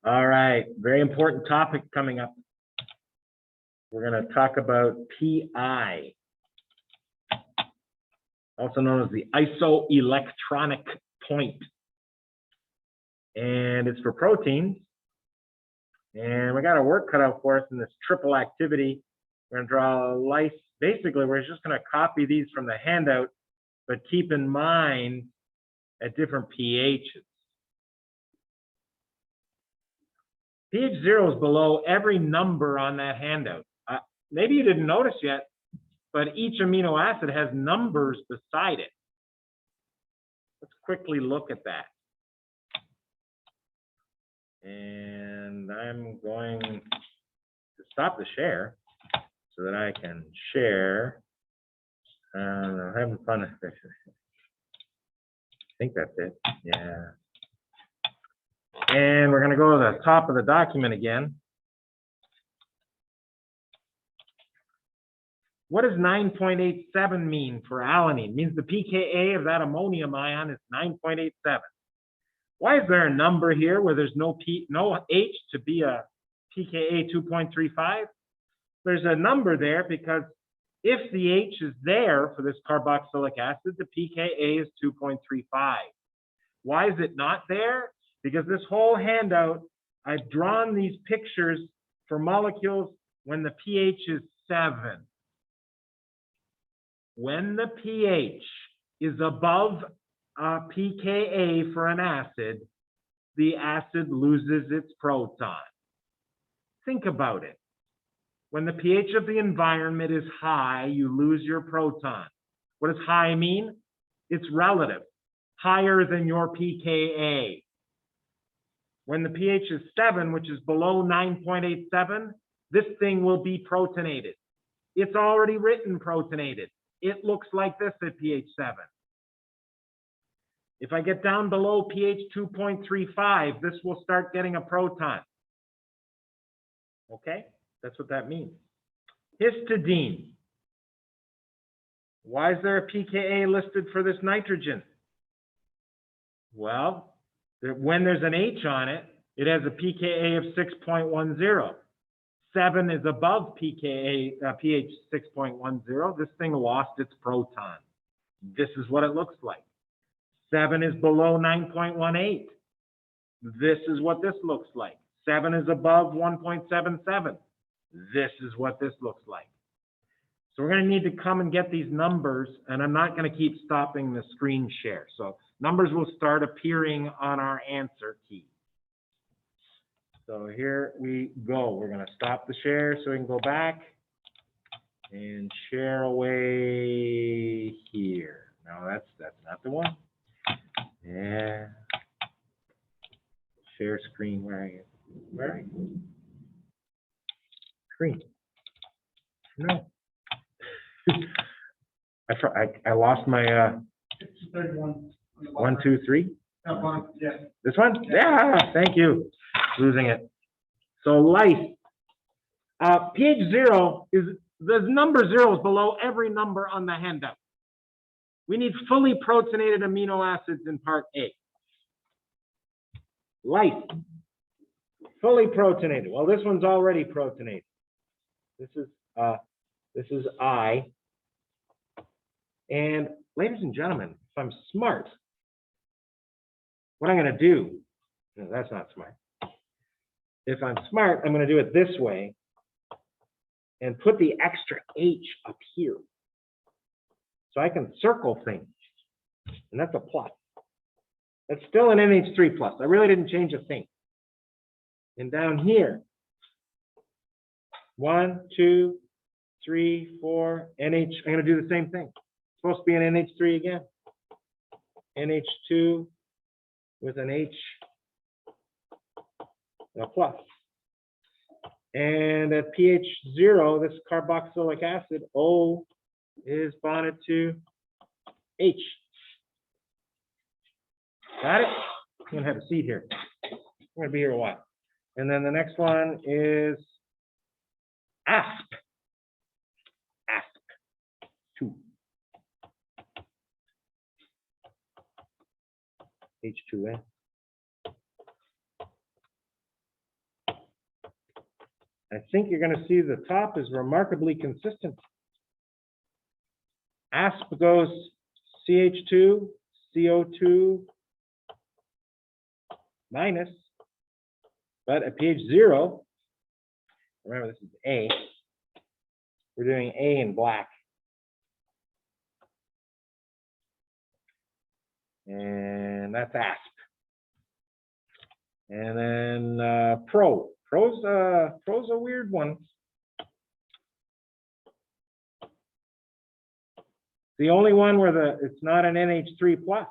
All right, very important topic coming up. We're going to talk about PI, also known as the isoelectronic point. And it's for proteins. And we got our work cut out for us in this triple activity. We're going to draw a lyse. Basically, we're just going to copy these from the handout, but keep in mind at different pHs. pH 0 is below every number on that handout. Maybe you didn't notice yet, but each amino acid has numbers beside it. Let's quickly look at that. And I'm going to stop the share so that I can share. I'm having fun. I think that's it. Yeah. And we're going to go to the top of the document again. What does 9.87 mean for alanine? It means the pKa of that ammonium ion is 9.87. Why is there a number here where there's no H to be a pKa 2.35? There's a number there because if the H is there for this carboxylic acid, the pKa is 2.35. Why is it not there? Because this whole handout, I've drawn these pictures for molecules when the pH is 7. When the pH is above pKa for an acid, the acid loses its proton. Think about it. When the pH of the environment is high, you lose your proton. What does high mean? It's relative, higher than your pKa. When the pH is 7, which is below 9.87, this thing will be protonated. It's already written protonated. It looks like this at pH 7. If I get down below pH 2.35, this will start getting a proton. Okay, that's what that means. Histidine. Why is there a pKa listed for this nitrogen? Well, when there's an H on it, it has a pKa of 6.10. 7 is above pKa, pH 6.10. This thing lost its proton. This is what it looks like. 7 is below 9.18. This is what this looks like. 7 is above 1.77. This is what this looks like. So we're going to need to come and get these numbers, and I'm not going to keep stopping the screen share. So numbers will start appearing on our answer key. So here we go. We're going to stop the share so we can go back and share away here. No, that's not the one. Yeah. Share screen. Where are you? Where are you? Screen. No. I lost my 1, 2, 3. Yeah. This one? Yeah, thank you. Losing it. So lyse. pH 0 is the number 0 is below every number on the handout. We need fully protonated amino acids in part A. Lyse. Fully protonated. Well, this one's already protonated. This is I. And ladies and gentlemen, if I'm smart, what I'm going to do, no, that's not smart. If I'm smart, I'm going to do it this way and put the extra H up here. So I can circle things, and that's a plus. That's still an NH3 plus. I really didn't change a thing. And down here, 1, 2, 3, 4, NH. I'm going to do the same thing. It's supposed to be an NH3 again. NH2 with an H and a plus. And at pH 0, this carboxylic acid, O, is bonded to H. Got it? I'm going to have a seat here. I'm going to be here a while. And then the next one is asp. Asp 2. H2N. I think you're going to see the top is remarkably consistent. ASP goes CH2, CO2 minus, but at pH 0, remember this is A, we're doing A in black. And that's ASP. And then Pro. Pro's a weird one. The only one where it's not an NH3 plus.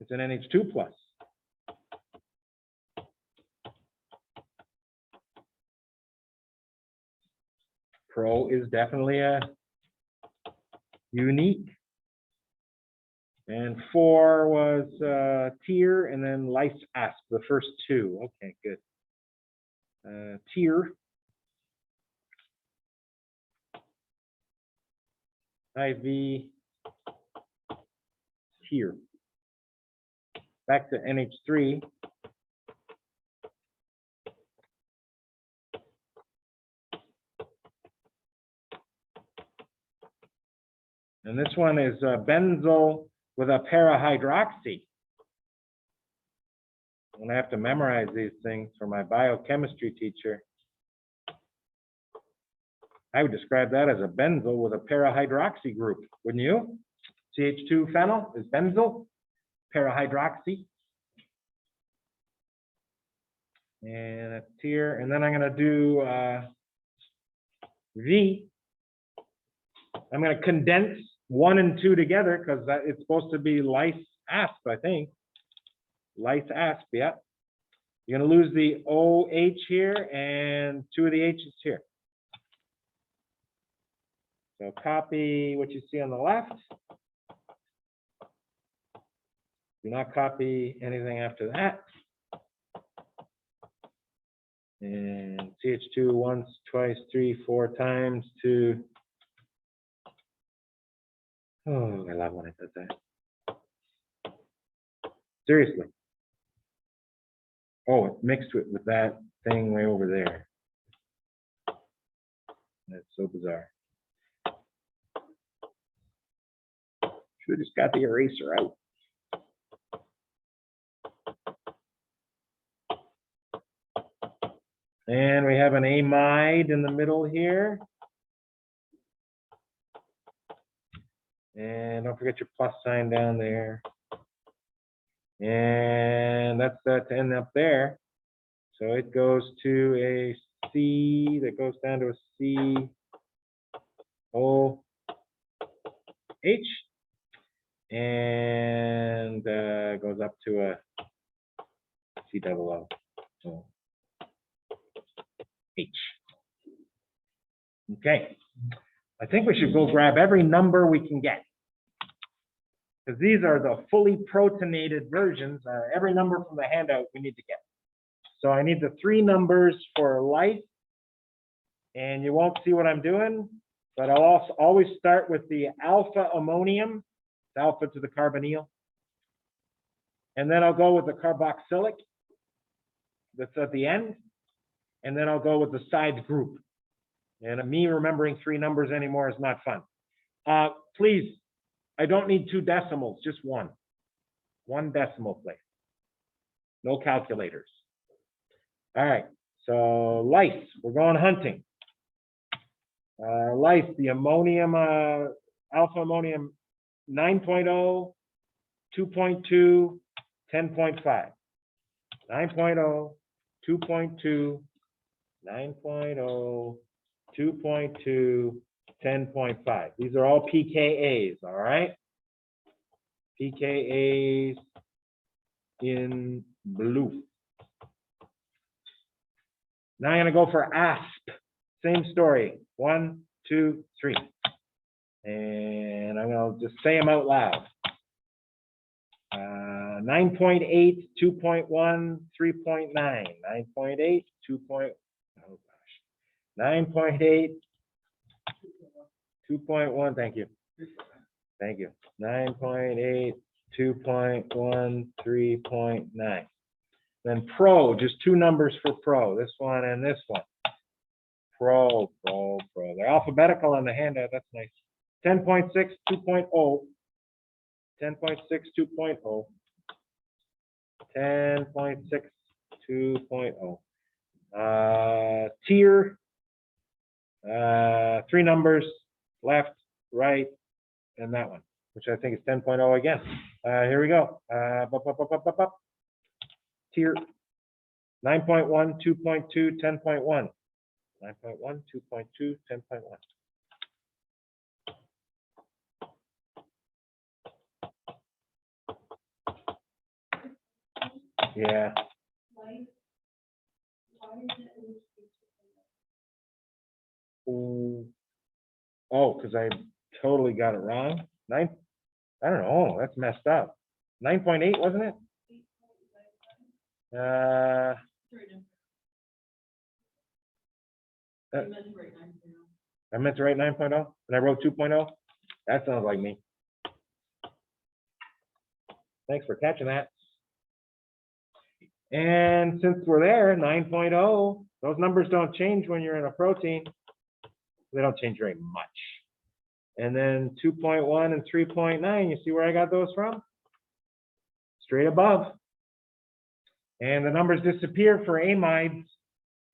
It's an NH2 plus. Pro is definitely a unique. And 4 was tier, and then lice asp, the first two. Okay, good. Tier. IV. Tier. Back to NH3. And this one is benzyl with a parahydroxy. I'm gonna have to memorize these things for my biochemistry teacher. I would describe that as a benzyl with a parahydroxy group, wouldn't you? CH2 phenyl is benzyl, parahydroxy. And that's here, and then I'm gonna do V. I'm gonna condense 1 and 2 together because it's supposed to be lice asp, I think. Lice asp, yeah. You're gonna lose the OH here and 2 of the H's here. So copy what you see on the left. Do not copy anything after that. And CH2 once, twice, 3, 4 times to. Oh, I love when it does that. Seriously. Oh, it mixed with that thing way over there. That's so bizarre. Should have just got the eraser out. And we have an amide in the middle here. And don't forget your plus sign down there. And that's that to end up there. So it goes to a C, that goes down to a C, O, H. And goes up to a C double O, O, H. Okay. I think we should go grab every number we can get, because these are the fully protonated versions. Every number from the handout we need to get. So I need the 3 numbers for life, and you won't see what I'm doing, but I'll also always start with the alpha ammonium, alpha to the carbonyl, and then I'll go with the carboxylic that's at the end, and then I'll go with the sides group. And me remembering 3 numbers anymore is not fun. Please, I don't need 2 decimals, just 1. 1 decimal place. No calculators. All right, so lice, we're going hunting. Lice, the ammonium, alpha ammonium 9.0, 2.2, 10.5. 9.0, 2.2, 9.0, 2.2, 10.5. These are all pKa's, all right? pKa's in blue. Now I'm going to go for ASP. Same story. 1, 2, 3. And I'm going to just say them out loud. 9.8, 2.1, 3.9. 9.8, 2. Oh gosh. 9.8, 2.1. Thank you. Thank you. 9.8, 2.1, 3.9. Then pro, just two numbers for pro, this one and this one. Pro. They're alphabetical on the handout, that's nice. 10.6, 2.0. 10.6, 2.0. 10.6, 2.0. Tier, three numbers, left, right, and that one, which I think is 10.0 again. Here we go. Tier 9.1, 2.2, 10.1. 9.1, 2.2, 10.1. Yeah. Oh, because I totally got it wrong. I don't know. That's messed up. 9.8, wasn't it? I meant to write 9.0, and I wrote 2.0. That sounds like me. Thanks for catching that. And since we're there, 9.0, those numbers don't change when you're in a protein. They don't change very much. And then 2.1 and 3.9, you see where I got those from? Straight above. And the numbers disappear for amides.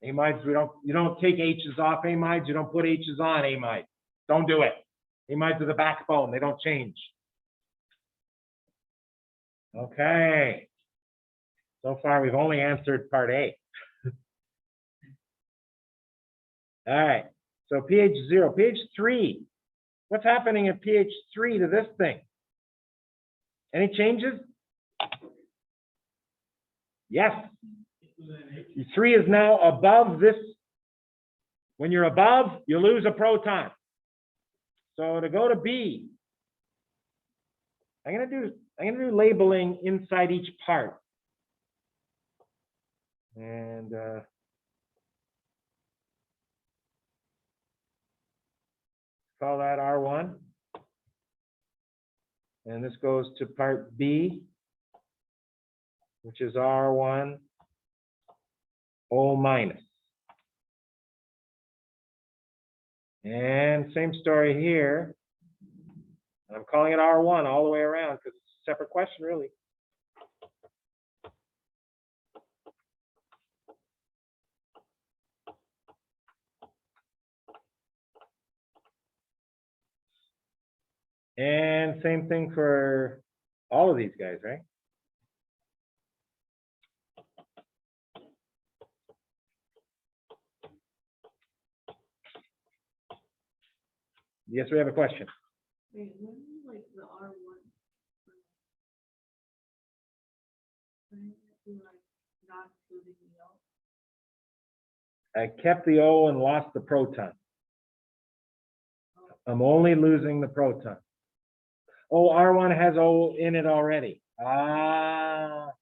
Amides, you don't take H's off amides, you don't put H's on amides. Don't do it. Amides are the backbone, they don't change. Okay. So far, we've only answered part A. All right, so pH 0, pH 3. What's happening at pH 3 to this thing? Any changes? Yes. 3 is now above this. When you're above, you lose a proton. So to go to B, I'm gonna do labeling inside each part. And call that R1. And this goes to part B, which is R1 O minus. And same story here. I'm calling it R1 all the way around because it's a separate question, really. And same thing for all of these guys, right? Yes, we have a question. Wait, when like the R1, like not including the O? I kept the O and lost the proton. I'm only losing the proton. Oh, R1 has O in it already. Ah.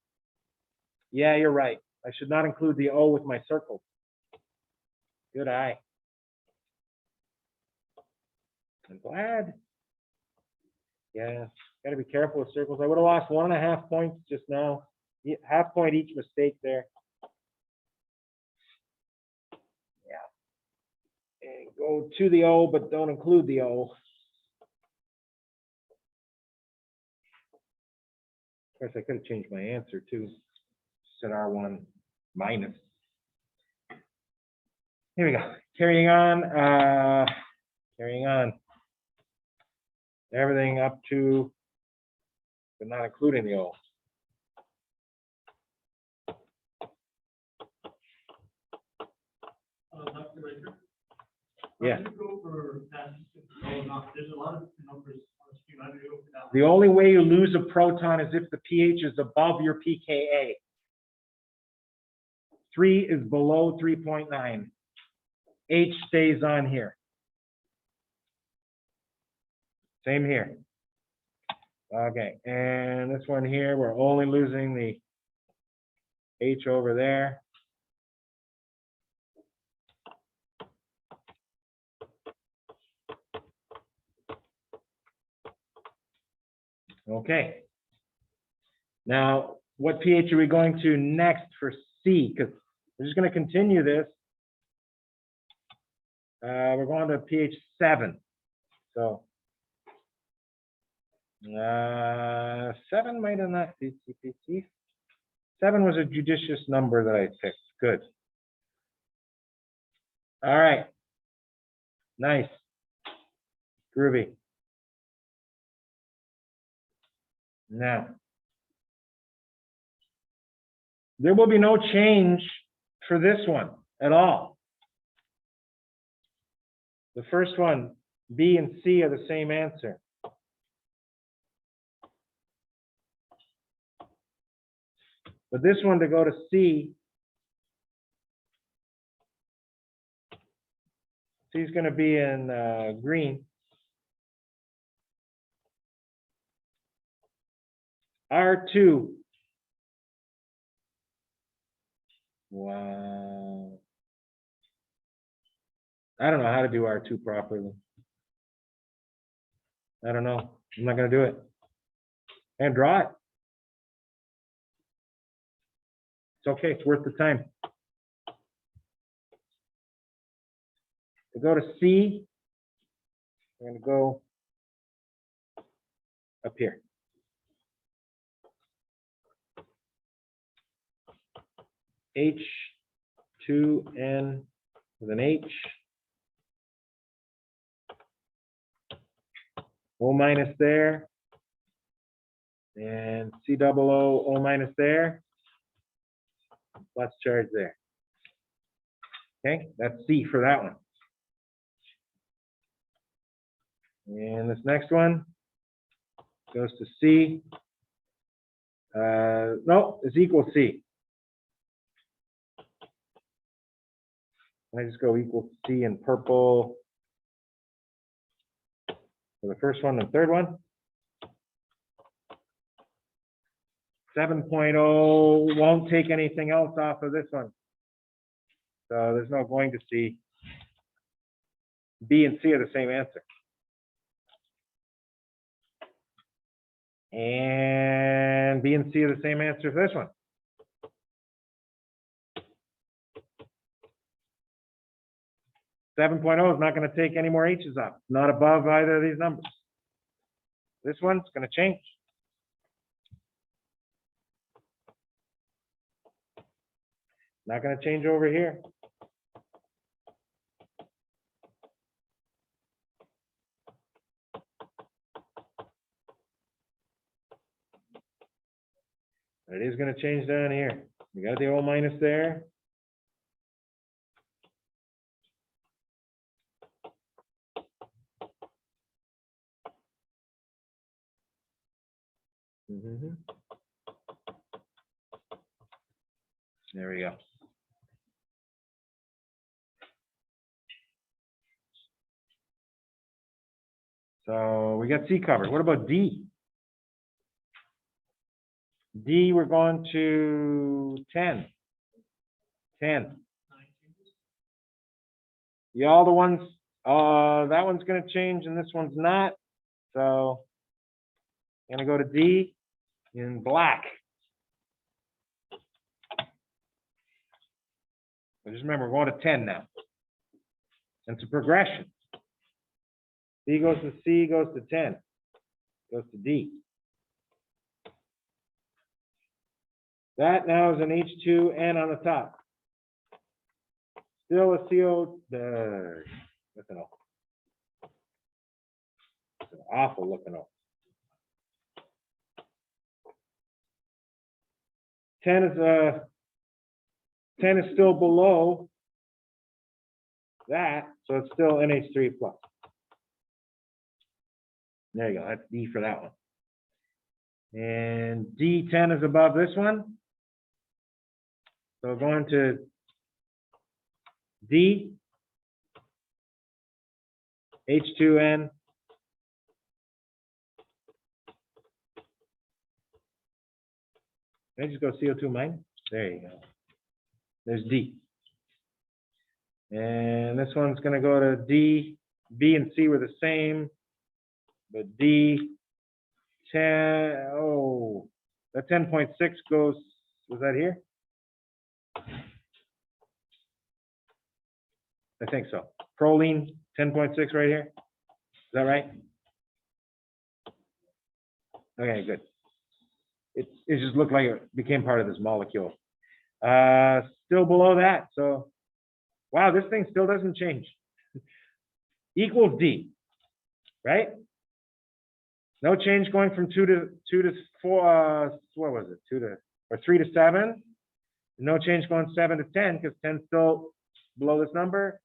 Yeah, you're right. I should not include the O with my circle. Good eye. I'm glad. Yeah, got to be careful with circles. I would have lost 1.5 points just now. Half point each mistake there. Yeah. And go to the O, but don't include the O. Of course, I could have changed my answer too. Said R1 minus. Here we go. Carrying on. Carrying on. Everything up to, but not including the O. Dr. Raker, Yeah. how do you go for that? There's a lot of numbers on the screen. How do you go for that? The only way you lose a proton is if the pH is above your pKa. 3 is below 3.9. H stays on here. Same here. Okay, and this one here, we're only losing the H over there. Okay. Now, what pH are we going to next for C? Because we're just going to continue this. We're going to pH 7. So 7 might have not be CPC. 7 was a judicious number that I picked. Good. All right. Nice. Groovy. Now, there will be no change for this one at all. The first one, B and C, are the same answer. But this one, to go to C, C is going to be in green. R2. Wow. I don't know how to do R2 properly. I don't know. I'm not going to do it. And draw it. It's okay. It's worth the time. To go to C, I'm going to go up here. H2N with an H. O minus there. And C00, O minus there. Plus charge there. Okay, that's C for that one. And this next one goes to C. No, it's equal C. I just go equal C in purple for the first one and third one. 7.0 won't take anything else off of this one. So there's no going to C. B and C are the same answer. And B and C are the same answer for this one. Seven point oh is not going to take any more H's up. Not above either of these numbers. This one's going to change. Not going to change over here. It is going to change down here. We got the O minus there. There we go. So we got C covered. What about D? D, we're going to 10. 10. Yeah, all the ones, that one's going to change and this one's not. So I'm going to go to D in black. But just remember, we're going to 10 now. And it's a progression. D goes to C, goes to 10, goes to D. That now is an H2N on the top. Still a CO, that's an O. It's an awful looking O. 10 is still below that, so it's still NH3 plus. There you go, that's D for that one. And D10 is above this one. So going to D, H2N, I just go CO2 minus. There you go. There's D. And this one's going to go to D. B and C were the same, but D, that 10.6 goes, was that here? I think so. Proline, 10.6 right here. Is that right? Okay, good. It just looked like it became part of this molecule. Still below that. So, wow, this thing still doesn't change. Equals D, right? No change going from 2 to 4. What was it? 3 to 7. No change going 7 to 10 because 10 is still below this number.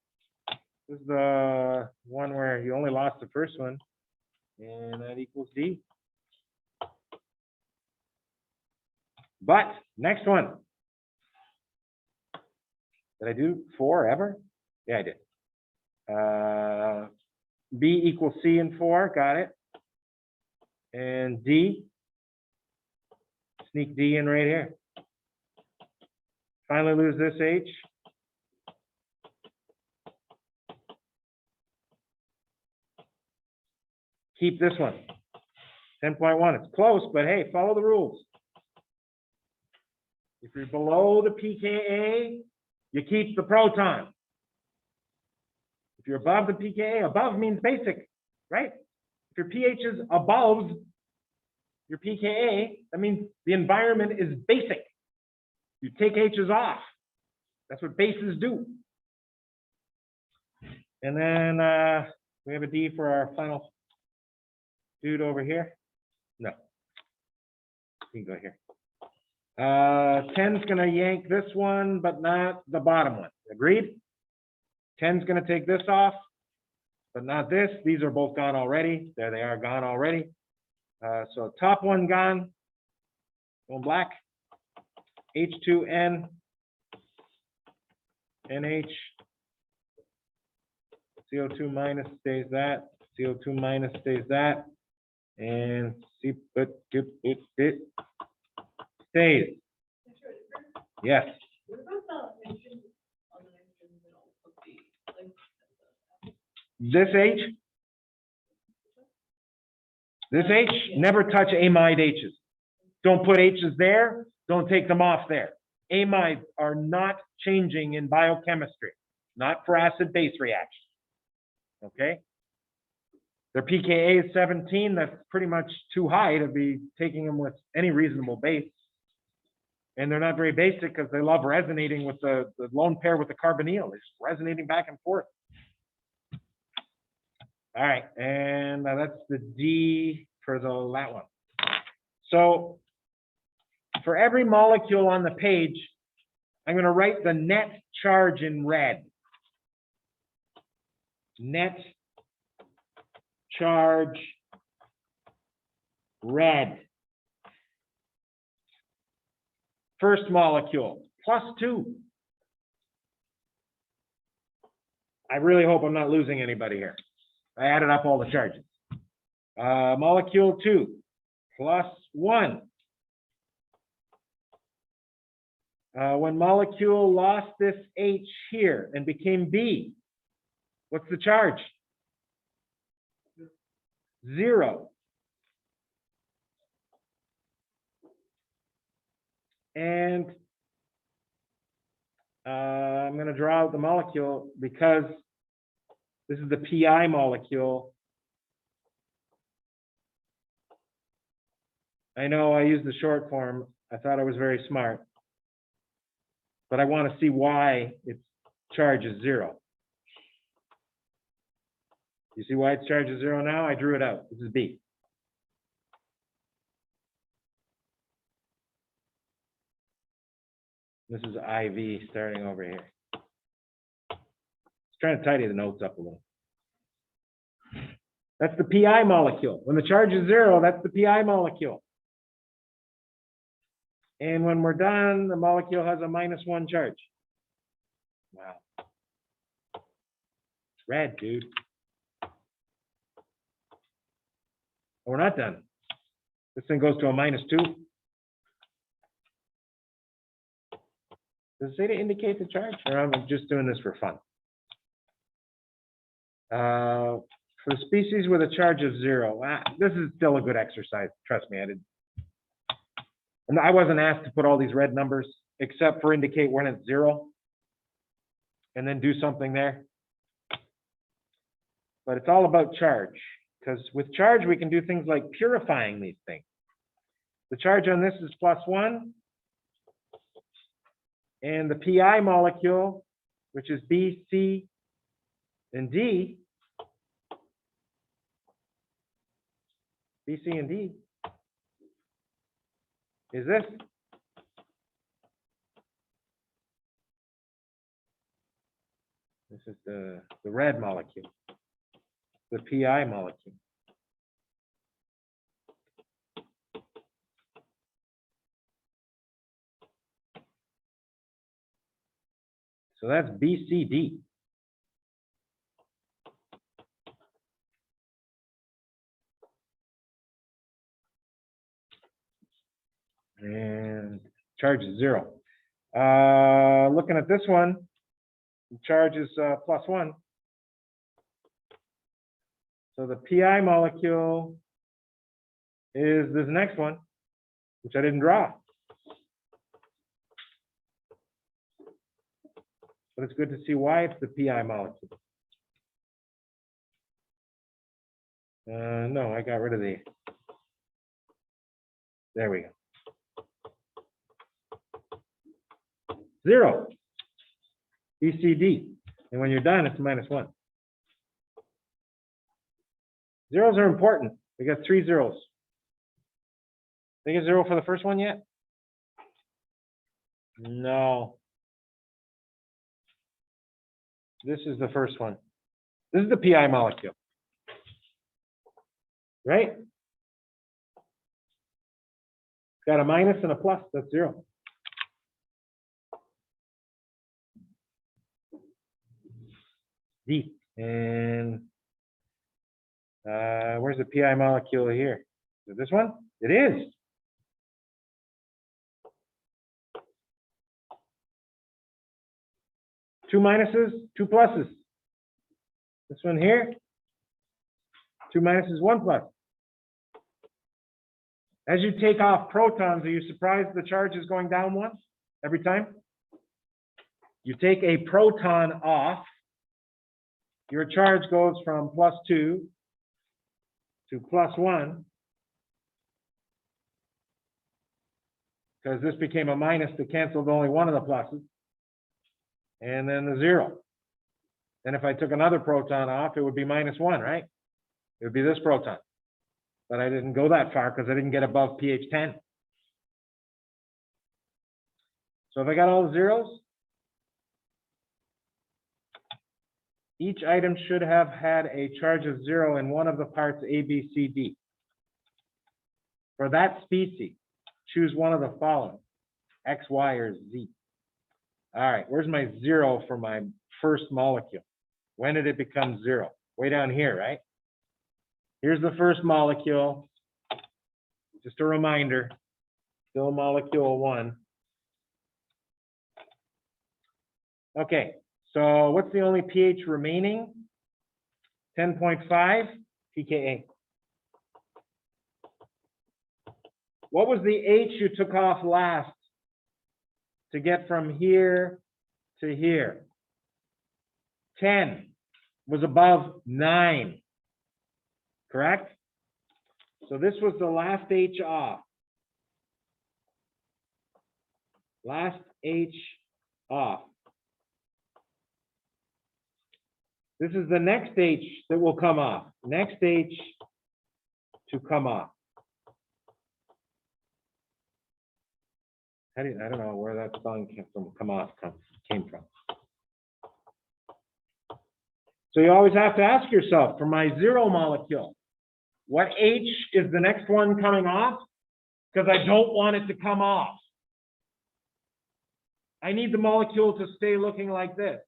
This is the one where you only lost the first one, and that equals D. But next one. Did I do 4 ever? Yeah, I did. B equals C in 4, got it. And D, sneak D in right here. Finally lose this H. Keep this one. 10.1, it's close, but hey, follow the rules. If you're below the pKa, you keep the proton. If you're above the pKa, above means basic, right? If your pH is above your pKa, that means the environment is basic. You take H's off. That's what bases do. And then we have a D for our final dude over here. No. You can go here. 10's going to yank this one, but not the bottom one. Agreed? 10's going to take this off, but not this. These are both gone already. There they are, gone already. So top one gone. Going black. H2N. NH. CO2 minus stays that. CO2 minus stays that. And see, but it stays. Yes. What about the nitrogen on the nitrogen middle of the, like, This H. This H, never touch amide H's. Don't put H's there. Don't take them off there. Amides are not changing in biochemistry, not for acid-base reactions. Okay? Their pKa is 17. That's pretty much too high to be taking them with any reasonable base. And they're not very basic because they love resonating with the lone pair with the carbonyl. It's resonating back and forth. All right, and that's the D for that one. So for every molecule on the page, I'm going to write the net charge in red. Net charge red. First molecule, +2. I really hope I'm not losing anybody here. I added up all the charges. Molecule 2, +1. When molecule lost this H here and became B, what's the charge? 0. And I'm going to draw out the molecule because this is the PI molecule. I know I used the short form. I thought I was very smart. But I want to see why its charge is 0. You see why its charge is 0 now? I drew it out. This is B. This is IV starting over here. Just trying to tidy the notes up a little. That's the PI molecule. When the charge is 0, that's the PI molecule. And when we're done, the molecule has a -1 charge. Wow. It's red, dude. We're not done. This thing goes to a -2. Does it say to indicate the charge? Or I'm just doing this for fun? For the species with a charge of 0, this is still a good exercise. Trust me, and I wasn't asked to put all these red numbers except for indicate when it's 0 and then do something there. But it's all about charge, because with charge, we can do things like purifying these things. The charge on this is +1, and the pi molecule, which is B, C, and D, B, C, and D, is this. This is the red molecule, the pi molecule. So that's BCD. And charge is 0. Looking at this one, the charge is +1. So the pi molecule is this next one, which I didn't draw. But it's good to see why it's the pi molecule. No, I got rid of the. There we go. 0. BCD. And when you're done, it's -1. Zeros are important. We got 3 zeros. Think a 0 for the first one yet? No. This is the first one. This is the pi molecule. Right? Got a minus and a plus, that's 0. D. And where's the pi molecule here? Is it this one? It is. Two minuses, 2 pluses. This one here, 2 minuses, 1 plus. As you take off protons, are you surprised the charge is going down 1 every time? You take a proton off, your charge goes from +2 to +1, because this became a minus that canceled only one of the pluses, and then the 0. Then if I took another proton off, it would be -1, right? It would be this proton. But I didn't go that far because I didn't get above pH 10. So if I got all the zeros, each item should have had a charge of 0 in one of the parts A, B, C, D. For that species, choose one of the following, X, Y, or Z. All right, where's my 0 for my first molecule? When did it become 0? Way down here, right? Here's the first molecule. Just a reminder, still molecule 1. Okay, so what's the only pH remaining? 10.5 pKa. What was the H you took off last to get from here to here? 10 was above 9, correct? So this was the last H off. Last H off. This is the next H that will come off. Next H to come off. I don't know where that spelling came from. Came from. So you always have to ask yourself, for my 0 molecule, what H is the next one coming off? Because I don't want it to come off. I need the molecule to stay looking like this.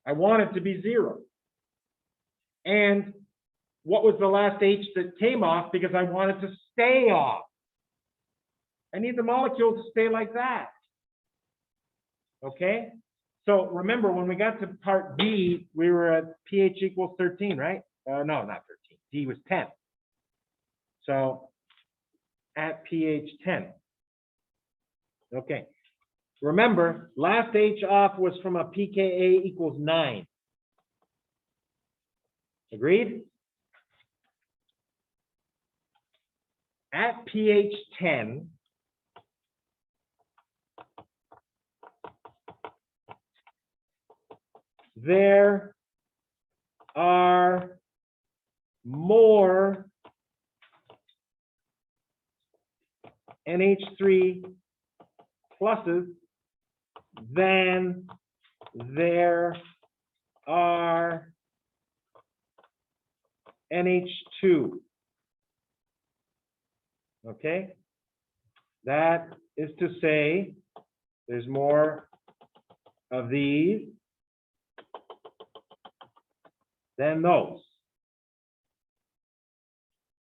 I want it to be 0. And what was the last H that came off? Because I want it to stay off. I need the molecule to stay like that. Okay? So remember, when we got to part B, we were at pH equals 13, right? No, not 13. D was 10. So at pH 10. Okay. Remember, last H off was from a pKa equals 9. Agreed? At pH 10, there are more NH3 pluses than there are NH2. Okay? That is to say, there's more of these than those.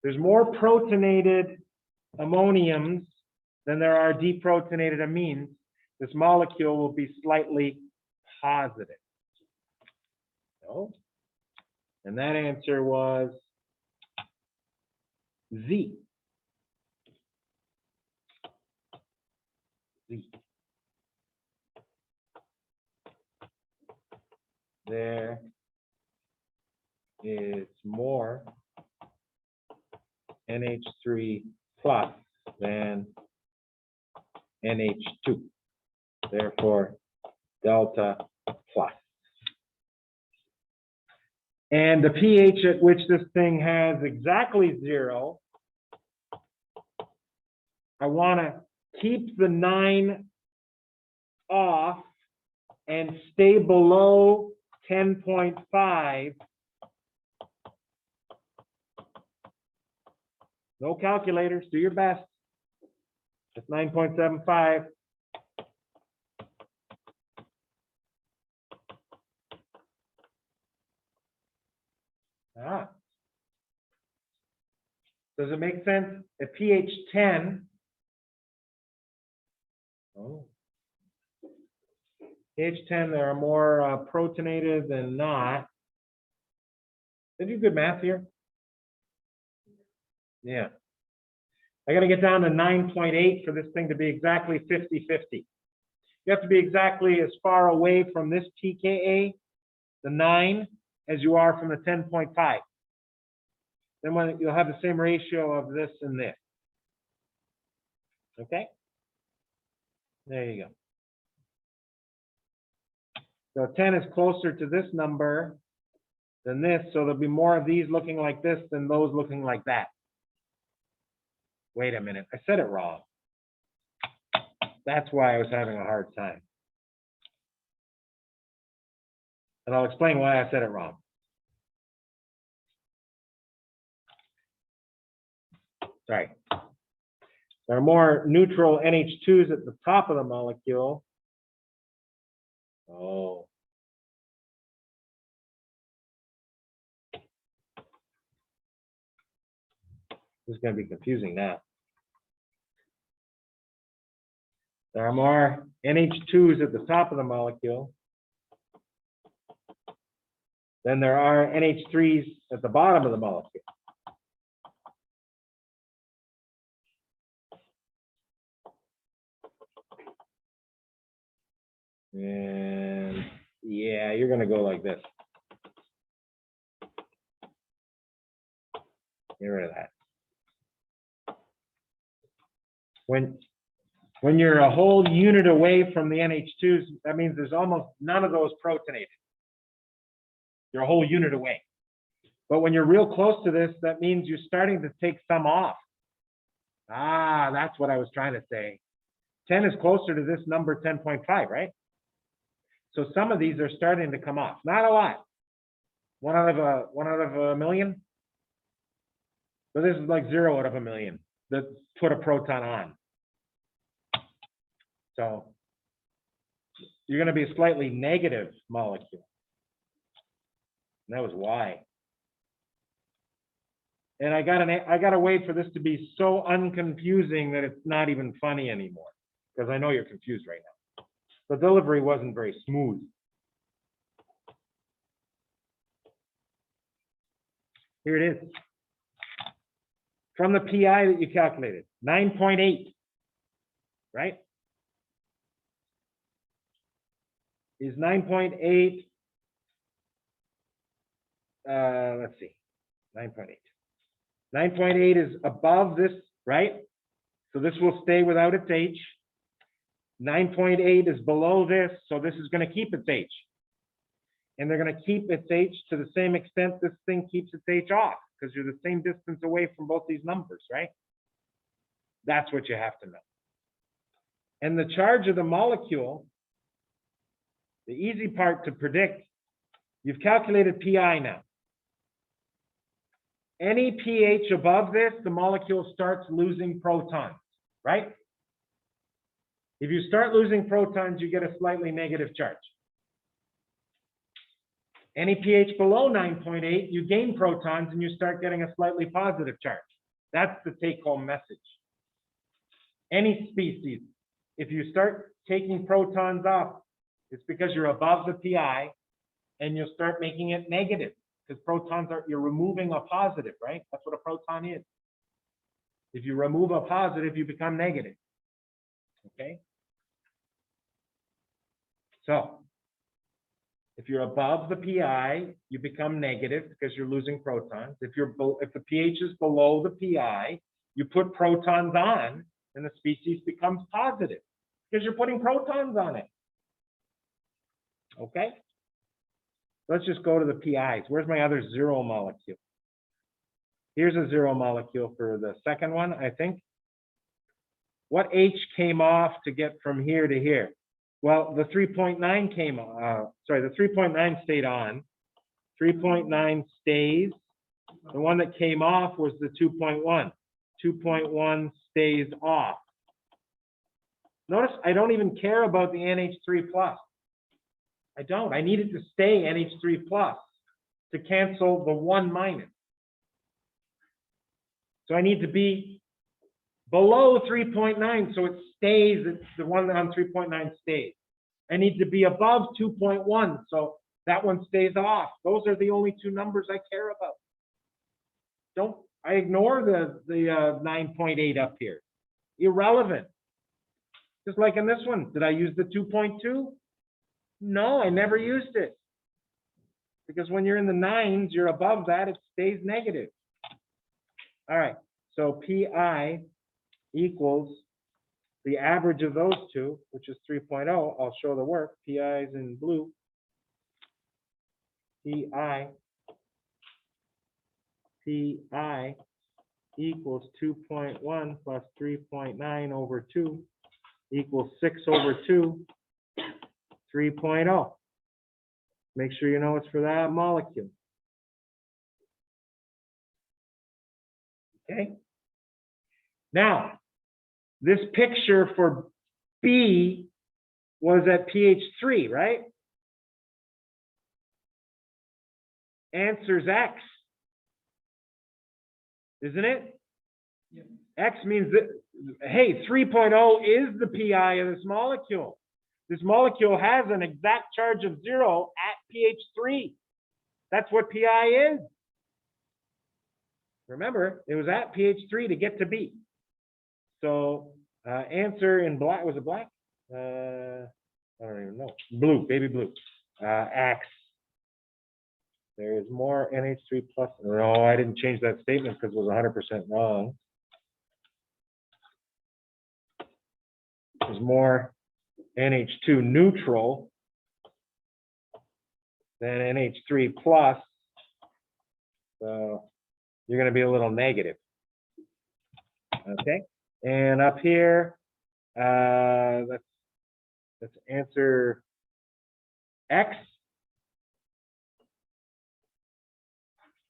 There's more protonated ammoniums than there are deprotonated amines. This molecule will be slightly positive. No? And that answer was Z. Z. There is more NH3 plus than NH2. Therefore, delta plus. And the pH at which this thing has exactly 0, I want to keep the 9 off and stay below 10.5. No calculators, do your best. It's 9.75. Does it make sense? At pH 10, pH 10, there are more protonated than not. Did you do good math here? Yeah. I got to get down to 9.8 for this thing to be exactly 50-50. You have to be exactly as far away from this pKa, the 9, as you are from the 10.5. Then when you'll have the same ratio of this and this. Okay? There you go. So 10 is closer to this number than this, so there'll be more of these looking like this than those looking like that. Wait a minute, I said it wrong. That's why I was having a hard time. And I'll explain why I said it wrong. Sorry. There are more neutral NH2s at the top of the molecule. Oh. This is going to be confusing now. There are more NH2s at the top of the molecule than there are NH3s at the bottom of the molecule. And yeah, you're going to go like this. Get rid of that. When you're a whole unit away from the NH2s, that means there's almost none of those protonated. You're a whole unit away. But when you're real close to this, that means you're starting to take some off. Ah, that's what I was trying to say. 10 is closer to this number 10.5, right? So some of these are starting to come off. Not a lot. One out of a million. But this is like 0 out of a million that put a proton on. So you're going to be a slightly negative molecule. And that was why. And I got to wait for this to be so unconfusing that it's not even funny anymore, because I know you're confused right now. The delivery wasn't very smooth. Here it is. From the PI that you calculated, 9.8, right? Is 9.8, let's see, 9.8. 9.8 is above this, right? So this will stay without its H. 9.8 is below this, so this is going to keep its H. And they're going to keep its H to the same extent this thing keeps its H off, because you're the same distance away from both these numbers, right? That's what you have to know. And the charge of the molecule, the easy part to predict, you've calculated PI now. Any pH above this, the molecule starts losing protons, right? If you start losing protons, you get a slightly negative charge. Any pH below 9.8, you gain protons and you start getting a slightly positive charge. That's the take-home message. Any species, if you start taking protons off, it's because you're above the PI and you'll start making it negative, because protons are, you're removing a positive, right? That's what a proton is. If you remove a positive, you become negative. Okay? So, if you're above the PI, you become negative because you're losing protons. If the pH is below the PI, you put protons on, and the species becomes positive because you're putting protons on it. Okay? Let's just go to the PIs. Where's my other zero molecule? Here's a zero molecule for the second one, I think. What H came off to get from here to here? Well, the 3.9 came, the 3.9 stayed on. 3.9 stays. The one that came off was the 2.1. 2.1 stays off. Notice I don't even care about the NH3 plus. I don't. I need it to stay NH3 plus to cancel the 1 minus. So I need to be below 3.9 so it stays, it's the one on 3.9 stays. I need to be above 2.1 so that one stays off. Those are the only two numbers I care about. I ignore the 9.8 up here. Irrelevant. Just like in this one, did I use the 2.2? No, I never used it. Because when you're in the 9s, you're above that, it stays negative. All right, so PI equals the average of those two, which is 3.0. I'll show the work. PI is in blue. PI equals 2.1 plus 3.9 over 2 equals 6 over 2, 3.0. Make sure you know it's for that molecule. Okay. Now, this picture for B was at pH 3, right? Answer's X, isn't it? Yeah. X means that, hey, 3.0 is the PI of this molecule. This molecule has an exact charge of 0 at pH 3. That's what PI is. Remember, it was at pH 3 to get to B. So answer in black, was it black? I don't even know. Blue, baby blue. X. There is more NH3 plus. No, I didn't change that statement because it was 100% wrong. There's more NH2 neutral than NH3 plus. So you're going to be a little negative. Okay. And up here, let's answer X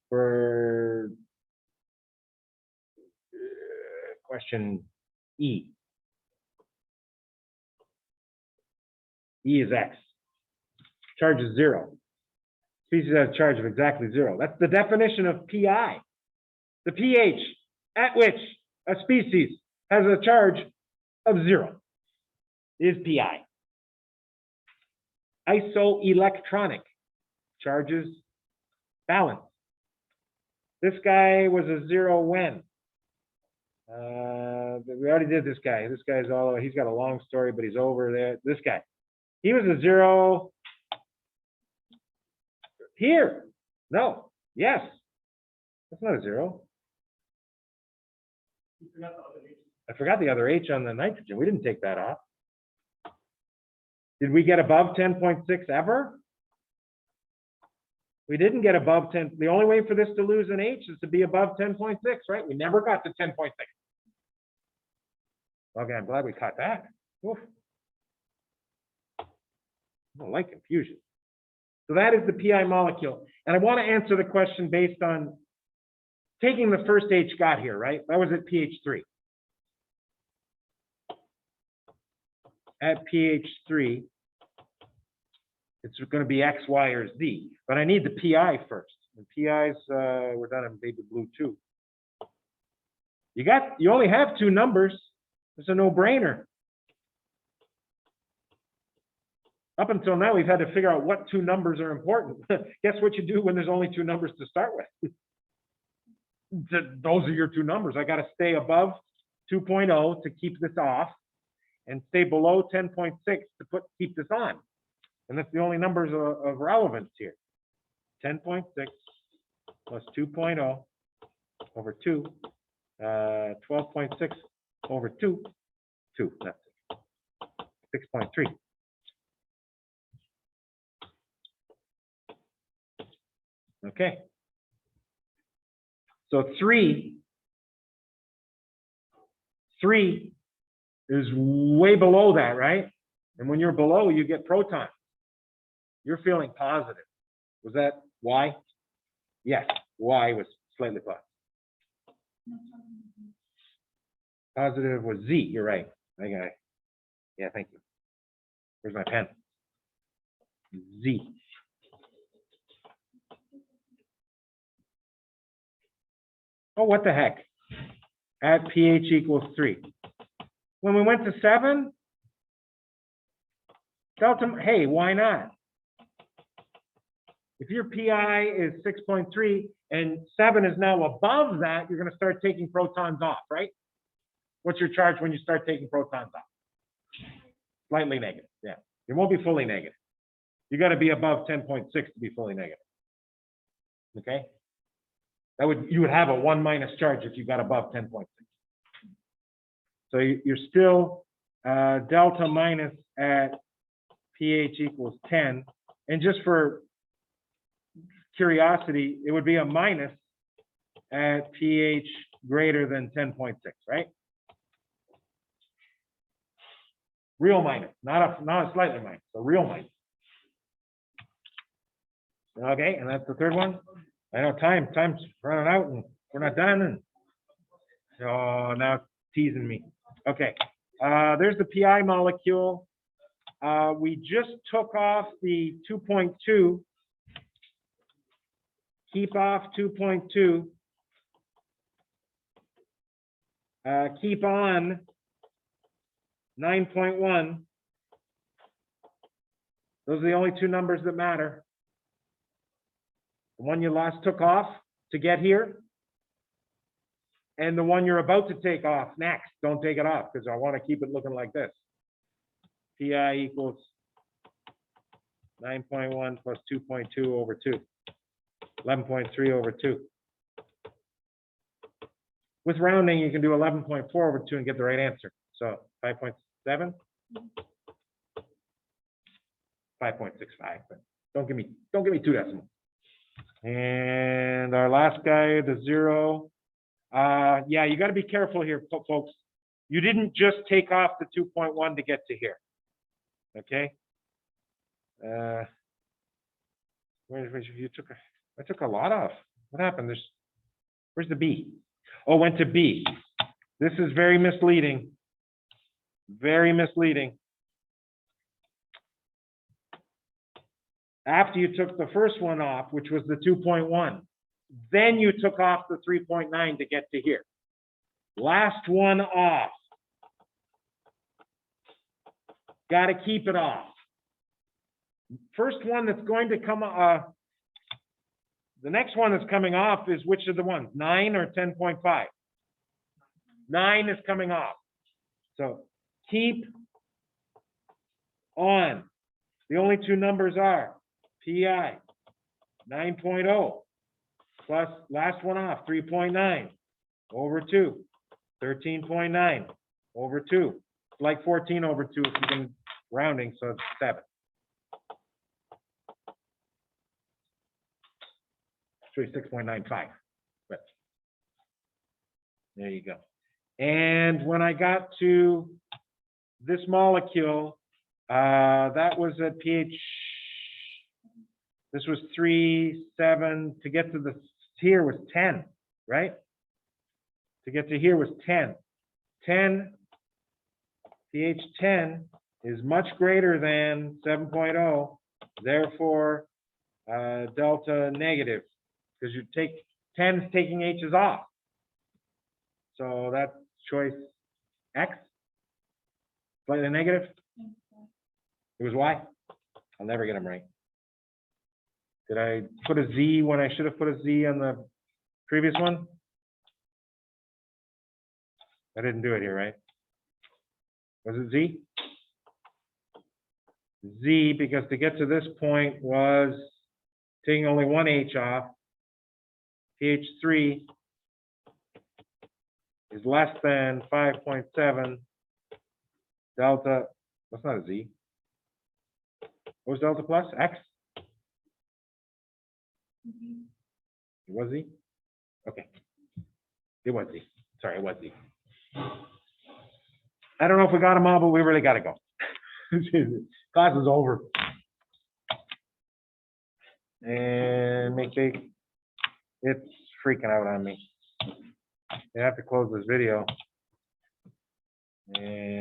for question E. E is X. Charge is 0. Species has a charge of exactly 0. That's the definition of PI. The pH at which a species has a charge of 0 is PI. Isoelectronic, charges balance. This guy was a 0 when? We already did this guy. This guy's he's got a long story, but he's over there. This guy, he was a 0 here. No, yes, that's not a 0. You forgot the other H. I forgot the other H on the nitrogen. We didn't take that off. Did we get above 10.6 ever? We didn't get above 10. The only way for this to lose an H is to be above 10.6, right? We never got to 10.6. Okay, I'm glad we caught that. Oof. I don't like confusion. So that is the PI molecule. And I want to answer the question based on taking the first H got here, right? That was at pH 3. At pH 3, it's going to be X, Y, or Z. But I need the PI first. And PIs, we're done in baby blue too. You only have 2 numbers. It's a no-brainer. Up until now, we've had to figure out what 2 numbers are important. Guess what you do when there's only 2 numbers to start with? Those are your 2 numbers. I got to stay above 2.0 to keep this off, and stay below 10.6 to keep this on. And that's the only numbers of relevance here. 10.6 plus 2.0 over 2, 12.6 over 2, that's it. 6.3. Okay. So 3 is way below that, right? And when you're below, you get protons. You're feeling positive. Was that Y? Yes, Y was slightly plus. Positive was Z, you're right. Okay. Yeah, thank you. Where's my pen? Z. Oh, what the heck? At pH equals 3. When we went to 7, delta, hey, why not? If your PI is 6.3 and 7 is now above that, you're going to start taking protons off, right? What's your charge when you start taking protons off? Slightly negative, yeah. It won't be fully negative. You got to be above 10.6 to be fully negative. Okay? You would have a 1 minus charge if you got above 10.6. So you're still delta minus at pH equals 10. And just for curiosity, it would be a minus at pH greater than 10.6, right? Real minus, not a slightly minus, a real minus. Okay, and that's the third one. I know time's running out and we're not done. And oh, now it's teasing me. Okay, there's the PI molecule. We just took off the 2.2. Keep off 2.2. Keep on 9.1. Those are the only 2 numbers that matter. The one you last took off to get here, and the one you're about to take off next. Don't take it off because I want to keep it looking like this. PI equals 9.1 plus 2.2 over 2. 11.3 over 2. With rounding, you can do 11.4 over 2 and get the right answer. So 5.7, 5.65. But don't give me 2 decimals. And our last guy, the 0. Yeah, you got to be careful here, folks. You didn't just take off the 2.1 to get to here. Okay. I took a lot off. What happened? Where's the B? Oh, went to B. This is very misleading. Very misleading. After you took the first one off, which was the 2.1, then you took off the 3.9 to get to here. Last one off. Got to keep it off. first one that's going to come, the next one that's coming off is which of the ones, 9 or 10.5? 9 is coming off. So keep on. The only two numbers are PI 9.0 plus last one off 3.9 over 2, 13.9 over 2. It's like 14 over 2 if you can rounding, so it's 7. It's 6.95. But there you go. And when I got to this molecule, that was at pH, this was 3, 7, to get to this here was 10, right? To get to here was 10. 10, pH 10 is much greater than 7.0, therefore delta negative, because you take 10 is taking H's off. So that's choice X, slightly negative. It was Y. I'll never get them right. Did I put a Z when I should have put a Z on the previous one? I didn't do it here, right? Was it Z? Z, because to get to this point was taking only one H off. pH 3 is less than 5.7 delta. That's not a Z. What was delta plus? X? It was Z? Okay. It was Z. Sorry, it was Z. I don't know if we got them all, but we really got to go. Class is over. And it's freaking out on me. I have to close this video. And